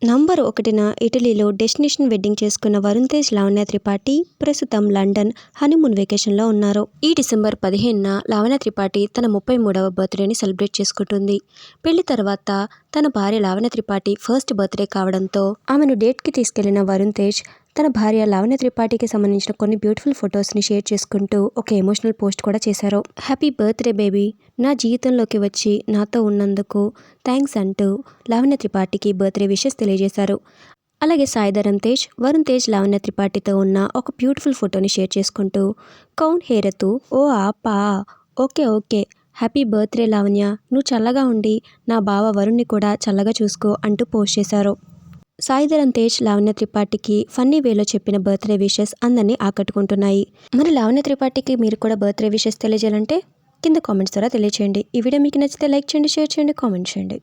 Number 1న ఇటలీలో destination wedding చేసుకున్న వరుణ్ తేజ్, లావణ్య త్రిపాఠి ప్రస్తుతం లండన్ హనీమూన్ వెకేషన్లో ఉన్నారు. ఈ డిసెంబర్ 15న లావణ్య త్రిపాఠి తన 33వ బర్త్డేని సెలబ్రేట్ చేసుకుంటుంది. పెళ్లి తర్వాత తన భార్య లావణ్య త్రిపాఠి ఫస్ట్ బర్త్డే కావడంతో ఆమెను డేట్కి తీసుకెళ్లిన వరుణ్ తేజ్ తన భార్య లావణ్య త్రిపాఠికి సంబంధించిన కొన్ని బ్యూటిఫుల్ ఫొటోస్ని షేర్ చేసుకుంటూ ఒక ఎమోషనల్ పోస్ట్ కూడా చేశారు. హ్యాపీ బర్త్డే బేబీ, నా జీవితంలోకి వచ్చి నాతో ఉన్నందుకు థ్యాంక్స్ అంటూ లావణ్య త్రిపాఠికి బర్త్డే విషెస్ తెలియజేశారు. అలాగే సాయి ధరమ్ తేజ్, వరుణ్ తేజ్ లావణ్య త్రిపాఠితో ఉన్న ఒక బ్యూటిఫుల్ ఫోటోని షేర్ చేసుకుంటూ కౌన్ హేరతు ఓ ఆపా ఓకే హ్యాపీ బర్త్డే లావణ్య, నువ్వు చల్లగా ఉండి నా బావ వరుణ్ని కూడా చల్లగా చూసుకో అంటూ పోస్ట్ చేశారు. సాయి ధరమ్ తేజ్ లావణ్య త్రిపాఠికి ఫన్నీ వేలో చెప్పిన బర్త్డే విషెస్ అందరినీ ఆకట్టుకుంటున్నాయి. మరి లావణ్య త్రిపాఠికి మీరు కూడా బర్త్డే విషెస్ తెలియజేయాలంటే కింద కామెంట్స్ ద్వారా తెలియచేయండి. ఈ వీడియో మీకు నచ్చితే లైక్ చేయండి, షేర్ చేయండి, కామెంట్ చేయండి.